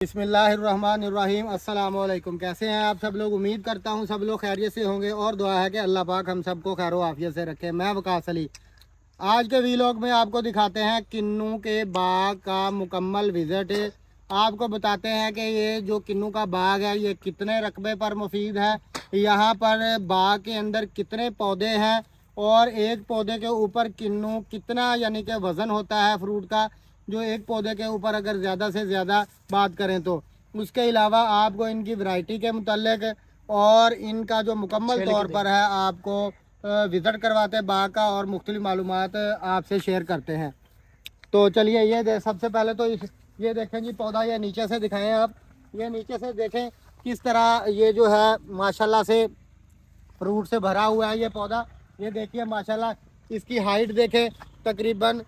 बिस्मिल्लाहिर्रहमानिर्रहीम। अस्सलाम वालेकुम। कैसे हैं आप सब लोग? उम्मीद करता हूँ सब लोग खैरियत से होंगे और दुआ है कि अल्लाह पाक हम सबको खैर आफियत से रखे। मैं वकास अली आज के वीलॉग में आपको दिखाते हैं किन्नू के बाग का मुकम्मल विज़िट। आपको बताते हैं कि ये जो किन्नू का बाग है ये कितने रकबे पर मुफीद है, यहाँ पर बाग के अंदर कितने पौधे हैं और एक पौधे के ऊपर किन्नू कितना यानी कि वज़न होता है फ्रूट का, जो एक पौधे के ऊपर अगर ज़्यादा से ज़्यादा बात करें तो। उसके अलावा आपको इनकी वैरायटी के मुतल्लिक और इनका जो मुकम्मल तौर पर है आपको विज़िट करवाते हैं बाग का और मुख्तलिफ मालूमात आपसे शेयर करते हैं। तो चलिए सबसे पहले तो ये देखें जी पौधा, ये नीचे से दिखाएं आप। ये नीचे से देखें किस तरह ये जो है माशाल्लाह से फ्रूट से भरा हुआ है ये पौधा। ये देखिए माशाल्लाह इसकी हाइट देखें, तकरीबन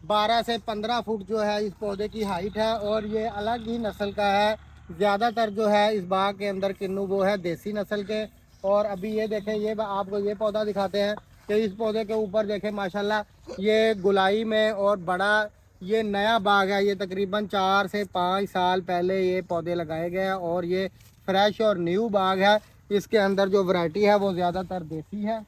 12 से 15 फुट जो है इस पौधे की हाइट है और ये अलग ही नस्ल का है। ज़्यादातर जो है इस बाग के अंदर किन्नू वो है देसी नस्ल के। और अभी ये देखें, ये आपको ये पौधा दिखाते हैं कि इस पौधे के ऊपर देखें माशाल्लाह ये गुलाई में और बड़ा ये नया बाग है। ये तकरीबन 4 से 5 साल पहले ये पौधे लगाए गए हैं और ये फ्रेश और न्यू बाग है। इसके अंदर जो वैरायटी है वो ज़्यादातर देसी है।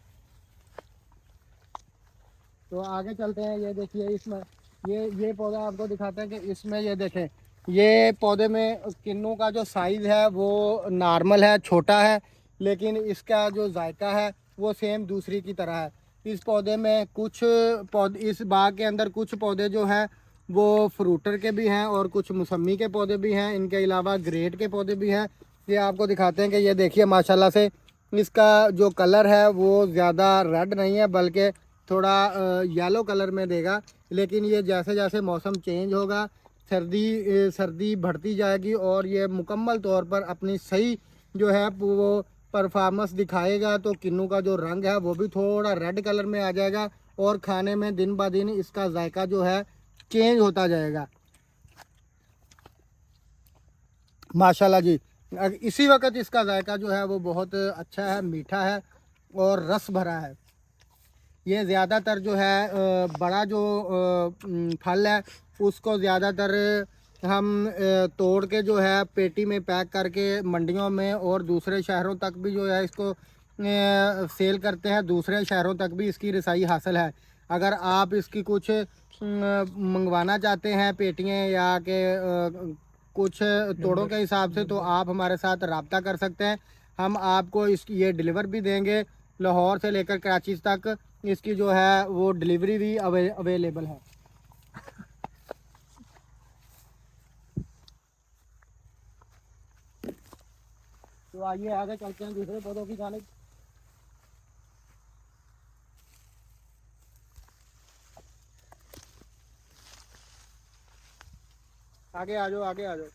तो आगे चलते हैं। ये देखिए इसमें ये पौधा आपको दिखाते हैं कि इसमें ये देखें, ये पौधे में किन्नू का जो साइज़ है वो नॉर्मल है, छोटा है, लेकिन इसका जो जायका है वो सेम दूसरी की तरह है। इस पौधे में कुछ पौधे, इस बाग के अंदर कुछ पौधे जो हैं वो फ्रूटर के भी हैं और कुछ मौसमी के पौधे भी हैं। इनके अलावा ग्रेट के पौधे भी हैं। ये आपको दिखाते हैं कि ये देखिए माशाल्लाह से इसका जो कलर है वो ज़्यादा रेड नहीं है बल्कि थोड़ा येलो कलर में देगा। लेकिन ये जैसे जैसे मौसम चेंज होगा, सर्दी बढ़ती जाएगी और ये मुकम्मल तौर पर अपनी सही जो है वो परफॉर्मेंस दिखाएगा। तो किन्नू का जो रंग है वो भी थोड़ा रेड कलर में आ जाएगा और खाने में दिन ब दिन इसका जायका जो है चेंज होता जाएगा माशाल्लाह जी। इसी वक्त इसका जायका जो है वो बहुत अच्छा है, मीठा है और रस भरा है। ये ज़्यादातर जो है बड़ा जो फल है उसको ज़्यादातर हम तोड़ के जो है पेटी में पैक करके मंडियों में और दूसरे शहरों तक भी जो है इसको सेल करते हैं। दूसरे शहरों तक भी इसकी रसाई हासिल है। अगर आप इसकी कुछ मंगवाना चाहते हैं पेटियाँ या के कुछ तोड़ों के हिसाब से, तो आप हमारे साथ रब्ता कर सकते हैं। हम आपको इसकी ये डिलीवर भी देंगे। लाहौर से लेकर कराची तक इसकी जो है वो डिलीवरी भी अवेलेबल है। तो आइए आगे चलते हैं दूसरे पौधों की जानिब। आगे आ जाओ, आगे आ जाओ।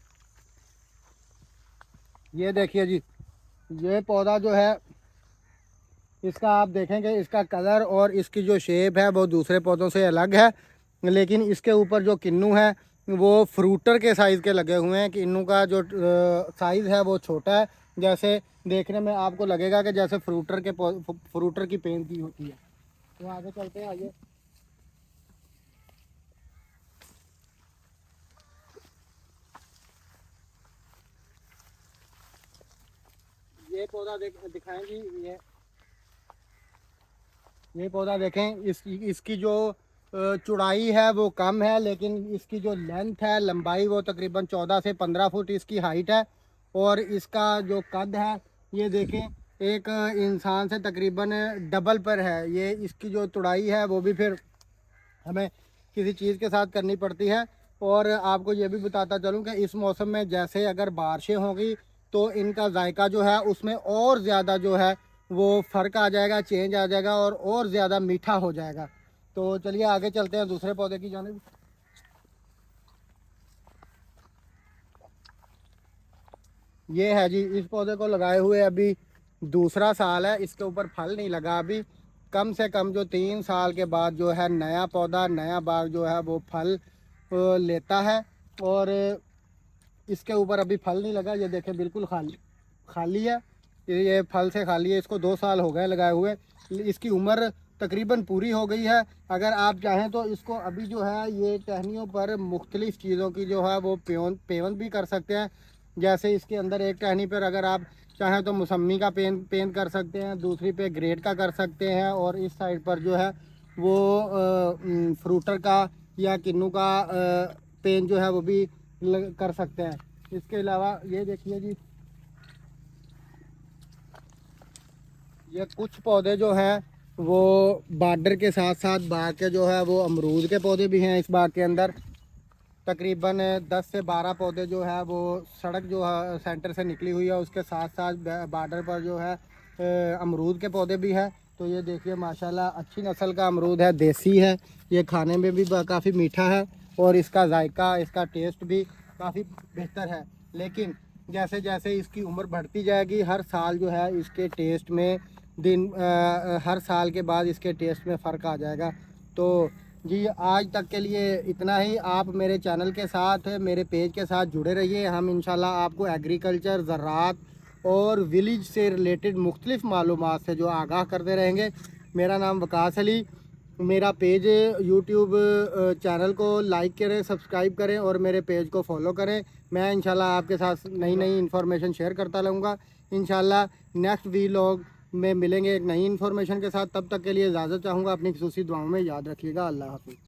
ये देखिए जी, ये पौधा जो है इसका आप देखेंगे इसका कलर और इसकी जो शेप है वो दूसरे पौधों से अलग है। लेकिन इसके ऊपर जो किन्नू है वो फ्रूटर के साइज़ के लगे हुए हैं। किन्नू का जो साइज़ है वो छोटा है, जैसे देखने में आपको लगेगा कि जैसे फ्रूटर की पेन की होती है। तो आगे चलते हैं, आइए। ये पौधा दिखाएंगी। ये पौधा देखें, इसकी जो चौड़ाई है वो कम है, लेकिन इसकी जो लेंथ है, लंबाई, वो तकरीबन 14 से 15 फुट इसकी हाइट है। और इसका जो कद है ये देखें, एक इंसान से तकरीबन डबल पर है। ये इसकी जो चौड़ाई है वो भी फिर हमें किसी चीज़ के साथ करनी पड़ती है। और आपको ये भी बताता चलूँ कि इस मौसम में जैसे अगर बारिशें होंगी तो इनका जायका जो है उसमें और ज़्यादा जो है वो फ़र्क आ जाएगा, चेंज आ जाएगा और ज़्यादा मीठा हो जाएगा। तो चलिए आगे चलते हैं दूसरे पौधे की जानिब। ये है जी, इस पौधे को लगाए हुए अभी दूसरा साल है, इसके ऊपर फल नहीं लगा अभी। कम से कम जो 3 साल के बाद जो है नया पौधा, नया बाग जो है वो फल लेता है। और इसके ऊपर अभी फल नहीं लगा। ये देखें बिल्कुल खाली खाली है, ये फल से खाली है। इसको 2 साल हो गए लगाए हुए। इसकी उम्र तकरीबन पूरी हो गई है। अगर आप चाहें तो इसको अभी जो है ये टहनियों पर मुख्तलिफ़ चीज़ों की जो है वो पेवंद भी कर सकते हैं। जैसे इसके अंदर एक टहनी पर अगर आप चाहें तो मौसमी का पेन कर सकते हैं, दूसरी पे ग्रेड का कर सकते हैं, और इस साइड पर जो है वो फ्रूटर का या किन्नू का पेन जो है वो भी कर सकते हैं। इसके अलावा ये देखिए जी, ये कुछ पौधे जो हैं वो बार्डर के साथ साथ बाग के जो है वो अमरूद के पौधे भी हैं इस बाग के अंदर। तकरीबन 10 से 12 पौधे जो है वो सड़क जो है सेंटर से निकली हुई है उसके साथ साथ बार्डर पर जो है अमरूद के पौधे भी हैं। तो ये देखिए माशाल्लाह अच्छी नस्ल का अमरूद है, देसी है, ये खाने में भी काफ़ी मीठा है और इसका जायका, इसका टेस्ट भी काफ़ी बेहतर है। लेकिन जैसे जैसे इसकी उम्र बढ़ती जाएगी हर साल जो है इसके टेस्ट में हर साल के बाद इसके टेस्ट में फ़र्क आ जाएगा। तो जी आज तक के लिए इतना ही। आप मेरे चैनल के साथ, मेरे पेज के साथ जुड़े रहिए। हम इंशाल्लाह आपको एग्रीकल्चर, ज़राअत और विलेज से रिलेटेड मुख्तलिफ़ मालूमात से जो आगाह करते रहेंगे। मेरा नाम वकास अली। मेरा पेज यूट्यूब चैनल को लाइक करें, सब्सक्राइब करें और मेरे पेज को फॉलो करें। मैं इंशाल्लाह आपके साथ नई नई इन्फॉर्मेशन शेयर करता रहूँगा। इंशाल्लाह नेक्स्ट वीलॉग में मिलेंगे एक नई इन्फॉर्मेशन के साथ। तब तक के लिए इजाज़त चाहूँगा। अपनी खुसूसी दुआओं में याद रखिएगा। अल्लाह हाफ़िज़।